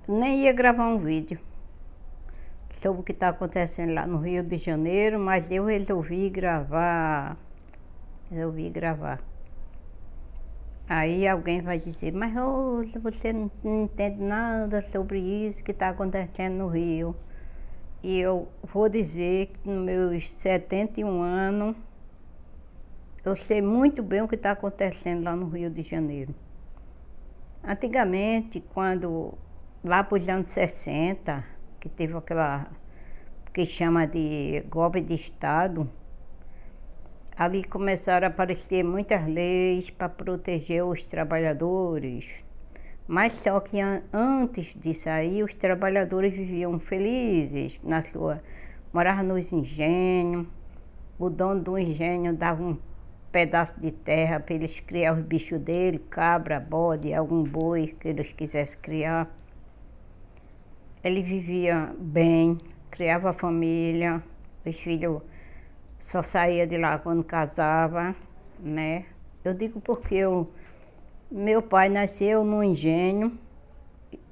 nem ia gravar um vídeo sobre o que está acontecendo lá no Rio de Janeiro, mas eu resolvi gravar. Aí alguém vai dizer, mas Rosa, você não entende nada sobre isso que está acontecendo no Rio. E eu vou dizer que nos meus 71 anos, eu sei muito bem o que está acontecendo lá no Rio de Janeiro. Antigamente, quando lá para os anos 60, que teve aquela que chama de golpe de Estado, ali começaram a aparecer muitas leis para proteger os trabalhadores. Mas só que antes disso aí, os trabalhadores viviam felizes na sua, moravam nos engenhos. O dono do engenho dava um pedaço de terra para eles criar os bichos dele, cabra, bode, algum boi que eles quisessem criar. Ele vivia bem, criava a família, os filhos só saía de lá quando casava, né? Eu digo porque meu pai nasceu no engenho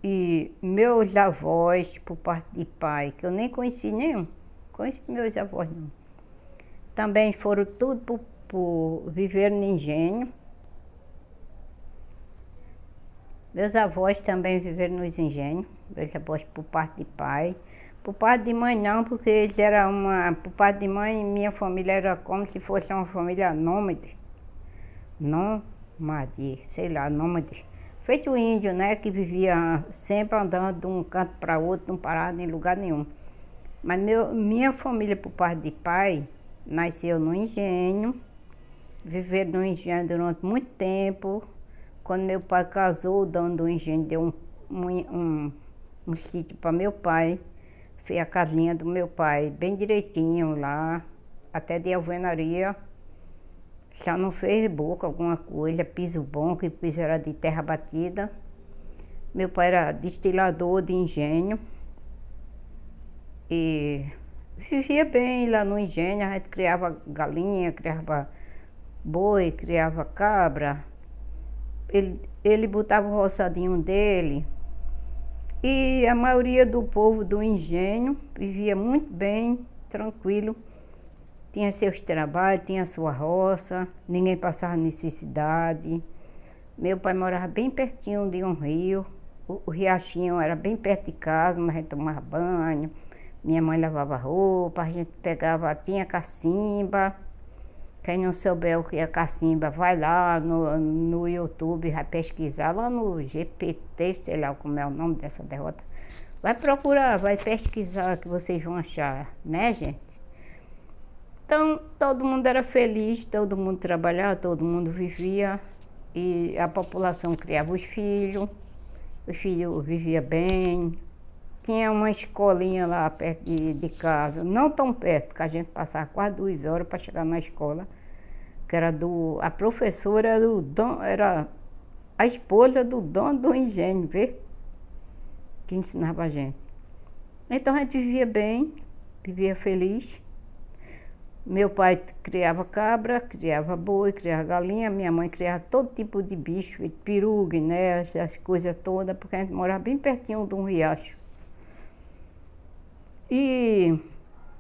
e meus avós, por parte de pai, que eu nem conheci nenhum, conheci meus avós não. Também foram tudo por viver no engenho. Meus avós também viveram nos engenhos, meus avós por parte de pai. Por parte de mãe não, porque eles eram por parte de mãe, minha família era como se fosse uma família nômade. Nômade. Feito índio, né, que vivia sempre andando de um canto para outro, não parava em lugar nenhum. Mas minha família por parte de pai, nasceu no engenho, viveram no engenho durante muito tempo. Quando meu pai casou, o dono do engenho deu um sítio para meu pai. Fez a casinha do meu pai bem direitinho lá, até de alvenaria. Só não fez boca, alguma coisa, piso bom, que o piso era de terra batida. Meu pai era destilador de engenho. E vivia bem lá no engenho, a gente criava galinha, criava boi, criava cabra. Ele botava o roçadinho dele. E a maioria do povo do engenho vivia muito bem, tranquilo. Tinha seus trabalhos, tinha sua roça, ninguém passava necessidade. Meu pai morava bem pertinho de um rio. O riachinho era bem perto de casa, mas a gente tomava banho. Minha mãe lavava roupa, a gente pegava, tinha cacimba. Quem não souber o que é cacimba, vai lá no YouTube, vai pesquisar lá no GPT, sei lá como é o nome dessa derrota. Vai procurar, vai pesquisar que vocês vão achar, né, gente? Então, todo mundo era feliz, todo mundo trabalhava, todo mundo vivia. E a população criava os filhos viviam bem. Tinha uma escolinha lá perto de casa, não tão perto, que a gente passava quase 2 horas para chegar na escola, que era a professora era a esposa do dono do engenho, vê? Que ensinava a gente. Então a gente vivia bem, vivia feliz. Meu pai criava cabra, criava boi, criava galinha, minha mãe criava todo tipo de bicho, peru, né, essas coisas todas, porque a gente morava bem pertinho de um riacho. E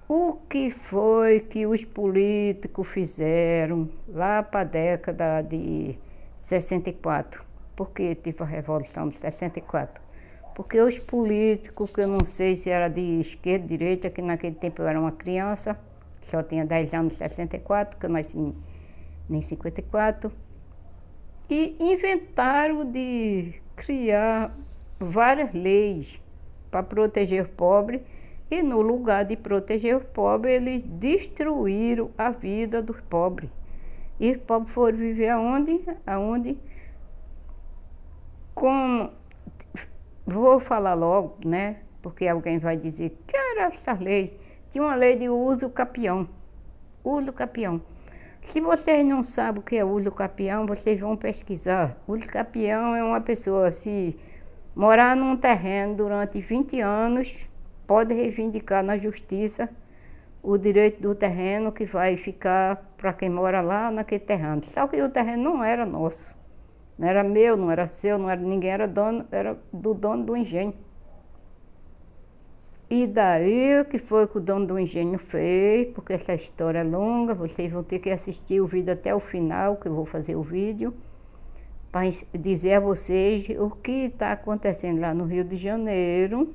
o que foi que os políticos fizeram lá para a década de 64? Porque teve a Revolução de 64. Porque os políticos, que eu não sei se era de esquerda, direita, que naquele tempo eu era uma criança, só tinha 10 anos em 64, que eu nasci em 54, e inventaram de criar várias leis para proteger os pobres. E no lugar de proteger os pobres, eles destruíram a vida dos pobres. E os pobres foram viver aonde? Como, vou falar logo, né? Porque alguém vai dizer, que era essa lei? Tinha uma lei de uso capião. Uso capião. Se vocês não sabem o que é uso capião, vocês vão pesquisar. Uso capião é uma pessoa, se morar num terreno durante 20 anos... pode reivindicar na justiça o direito do terreno que vai ficar para quem mora lá naquele terreno. Só que o terreno não era nosso. Não era meu, não era seu, não era ninguém, era do dono do engenho. E daí, o que foi que o dono do engenho fez, porque essa história é longa, vocês vão ter que assistir o vídeo até o final, que eu vou fazer o vídeo, para dizer a vocês o que está acontecendo lá no Rio de Janeiro.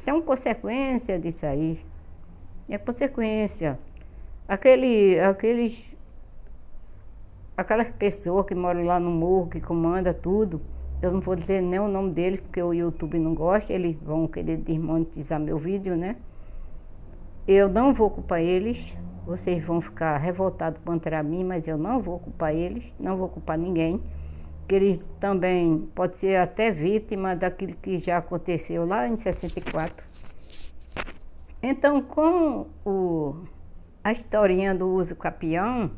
São consequências disso aí. É consequência. Aquelas pessoas que moram lá no morro, que comandam tudo, eu não vou dizer nem o nome deles, porque o YouTube não gosta, eles vão querer desmonetizar meu vídeo, né? Eu não vou culpar eles, vocês vão ficar revoltados contra mim, mas eu não vou culpar eles, não vou culpar ninguém, que eles também podem ser até vítimas daquilo que já aconteceu lá em 64. Então, com a historinha do uso capião,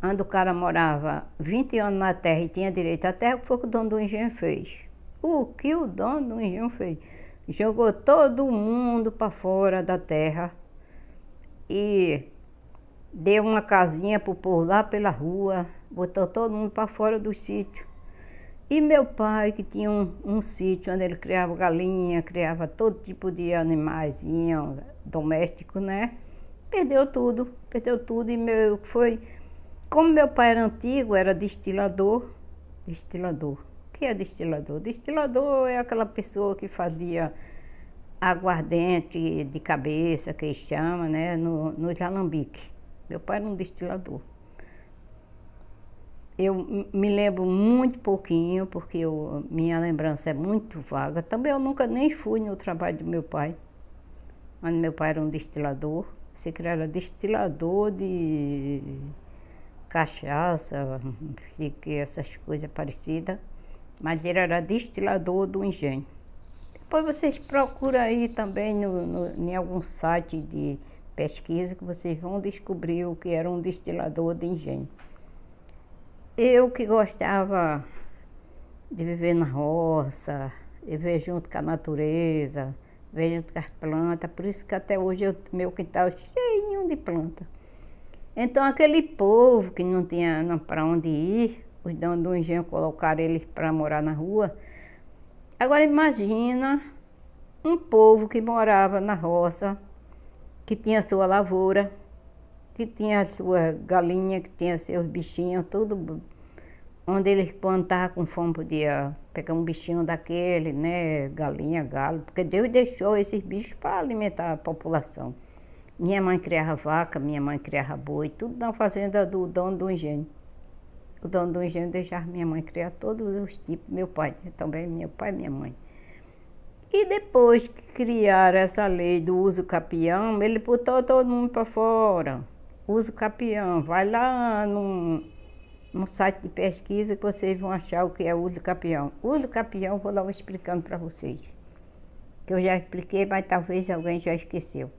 onde o cara morava 20 anos na terra e tinha direito à terra, foi o que o dono do engenho fez. O que o dono do engenho fez? Jogou todo mundo para fora da terra e deu uma casinha para o povo lá pela rua, botou todo mundo para fora do sítio. E meu pai, que tinha um sítio onde ele criava galinha, criava todo tipo de animaizinho doméstico, né? Perdeu tudo e como meu pai era antigo, era destilador. O que é destilador? Destilador é aquela pessoa que fazia aguardente de cabeça, que eles chamam, né? Nos alambiques. Meu pai era um destilador. Eu me lembro muito pouquinho, porque minha lembrança é muito vaga. Também eu nunca nem fui no trabalho do meu pai. Onde meu pai era um destilador. Sei que ele era destilador de cachaça, essas coisas parecidas, mas ele era destilador do engenho. Depois vocês procuram aí também em algum site de pesquisa que vocês vão descobrir o que era um destilador de engenho. Eu que gostava de viver na roça, viver junto com a natureza, viver junto com as plantas, por isso que até hoje meu quintal é cheio de planta. Então, aquele povo que não tinha para onde ir, os donos do engenho colocaram eles para morar na rua. Agora, imagina um povo que morava na roça, que tinha sua lavoura, que tinha sua galinha, que tinha seus bichinhos, tudo. Onde eles, quando estavam com fome, podia pegar um bichinho daquele, né? Galinha, galo, porque Deus deixou esses bichos para alimentar a população. Minha mãe criava vaca, minha mãe criava boi, tudo na fazenda do dono do engenho. O dono do engenho deixava minha mãe criar todos os tipos, meu pai, também meu pai e minha mãe. E depois que criaram essa lei do uso capião, ele botou todo mundo para fora. Uso capião, vai lá num site de pesquisa que vocês vão achar o que é uso capião. Uso capião, vou lá explicando para vocês. Que eu já expliquei, mas talvez alguém já esqueceu.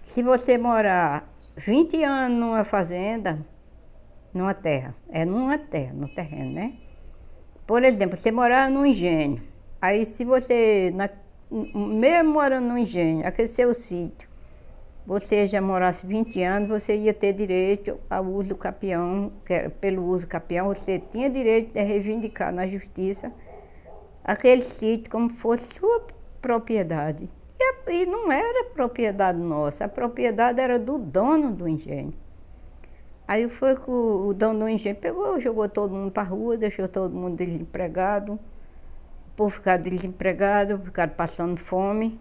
Se você morar 20 anos numa fazenda, numa terra, no terreno, né? Por exemplo, você morar num engenho, aí se você, mesmo morando no engenho, aquele seu sítio, você já morasse 20 anos, você ia ter direito ao uso capião, pelo uso capião, você tinha direito de reivindicar na justiça aquele sítio como fosse sua propriedade. E não era propriedade nossa, a propriedade era do dono do engenho. Aí foi que o dono do engenho pegou, jogou todo mundo para a rua, deixou todo mundo desempregado. O povo ficar desempregado, ficaram passando fome.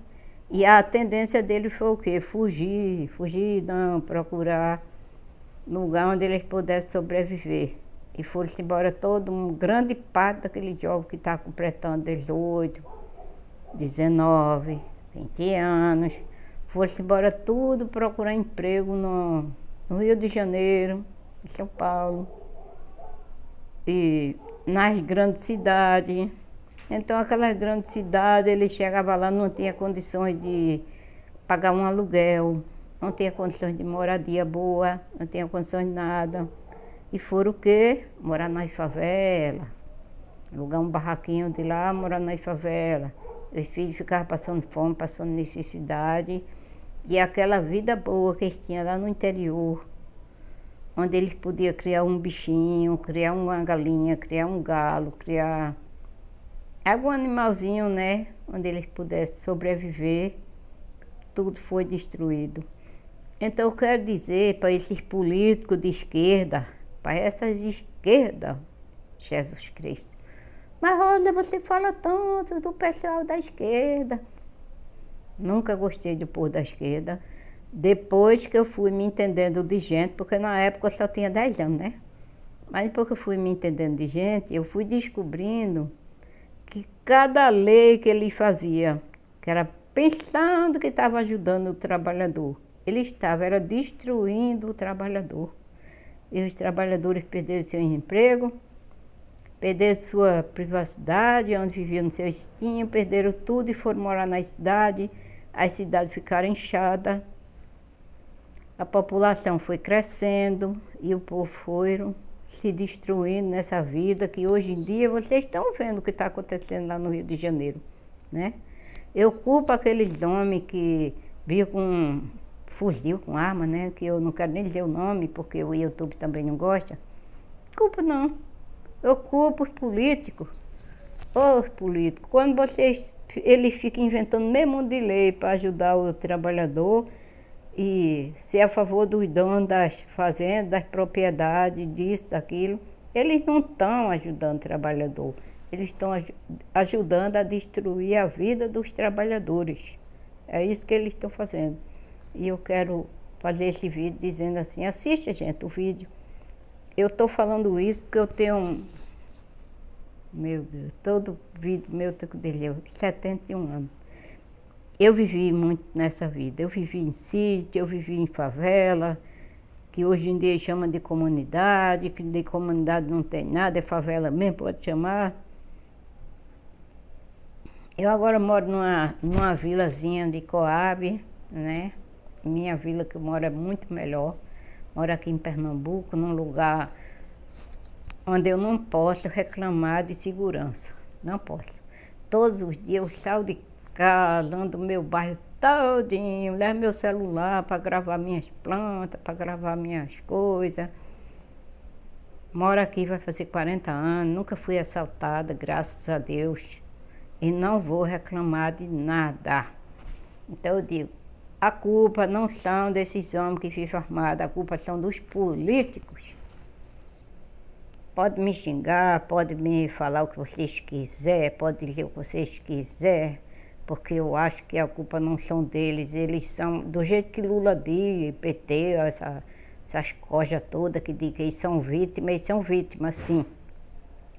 E a tendência dele foi o quê? Fugir, não, procurar lugar onde eles pudessem sobreviver. E foram-se embora grande parte daquele jovem que está completando 18, 19, 20 anos. Foram-se embora tudo procurar emprego no Rio de Janeiro, em São Paulo, e nas grandes cidades. Então, aquelas grandes cidades, ele chegava lá, não tinha condições de pagar um aluguel, não tinha condições de moradia boa, não tinha condições de nada. E foram o quê? Morar nas favelas, alugar um barraquinho de lá, morar nas favelas. Os filhos ficavam passando fome, passando necessidade. E aquela vida boa que eles tinham lá no interior, onde eles podiam criar um bichinho, criar uma galinha, criar um galo, criar algum animalzinho, né, onde eles pudessem sobreviver, tudo foi destruído. Então eu quero dizer para esses políticos de esquerda, para essas esquerdas, Jesus Cristo. Mas olha, você fala tanto do pessoal da esquerda. Nunca gostei do povo da esquerda. Depois que eu fui me entendendo de gente, porque na época eu só tinha 10 anos, né? Mas depois que eu fui me entendendo de gente, eu fui descobrindo que cada lei que ele fazia, que era pensando que estava ajudando o trabalhador, ele estava era destruindo o trabalhador. E os trabalhadores perderam seu emprego, perderam sua privacidade, onde viviam no seu estinho, perderam tudo e foram morar na cidade. As cidades ficaram inchadas, a população foi crescendo e o povo foram se destruindo nessa vida que hoje em dia vocês estão vendo o que está acontecendo lá no Rio de Janeiro, né? Eu culpo aqueles homens que vinham com fuzil, com arma, né? Que eu não quero nem dizer o nome, porque o YouTube também não gosta. Culpo não. Eu culpo os políticos. Os políticos, quando eles ficam inventando meio mundo de lei para ajudar o trabalhador e ser a favor dos donos das fazendas, das propriedades, disso, daquilo, eles não estão ajudando o trabalhador. Eles estão ajudando a destruir a vida dos trabalhadores. É isso que eles estão fazendo. E eu quero fazer esse vídeo dizendo assim, assista, gente, o vídeo. Eu estou falando isso porque eu tenho meu Deus, todo vídeo meu dele, 71 anos. Eu vivi muito nessa vida. Eu vivi em sítio, eu vivi em favela, que hoje em dia chama de comunidade, que de comunidade não tem nada, é favela mesmo, pode chamar. Eu agora moro numa vilazinha de Coab, né? Minha vila que eu moro é muito melhor. Moro aqui em Pernambuco, num lugar onde eu não posso reclamar de segurança. Não posso. Todos os dias eu saio de casa, ando no meu bairro todinho, levo meu celular para gravar minhas plantas, para gravar minhas coisas. Moro aqui, vai fazer 40 anos, nunca fui assaltada, graças a Deus. E não vou reclamar de nada. Então eu digo, a culpa não são desses homens que vivem armados, a culpa são dos políticos. Pode me xingar, pode me falar o que vocês quiserem, pode dizer o que vocês quiserem, porque eu acho que a culpa não são deles, eles são, do jeito que Lula diz, PT, essas cojas todas que dizem que eles são vítimas sim.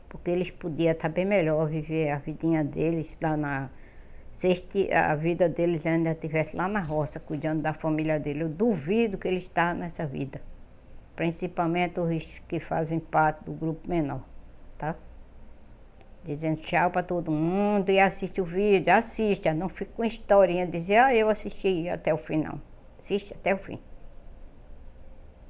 Porque eles podiam estar bem melhor, viver a vidinha deles lá se a vida deles ainda estivesse lá na roça, cuidando da família dele. Eu duvido que eles estão nessa vida. Principalmente os que fazem parte do grupo menor, tá? Dizendo tchau para todo mundo e assiste o vídeo, assista, não fica com historinha, dizer, eu assisti até o final. Assiste até o fim.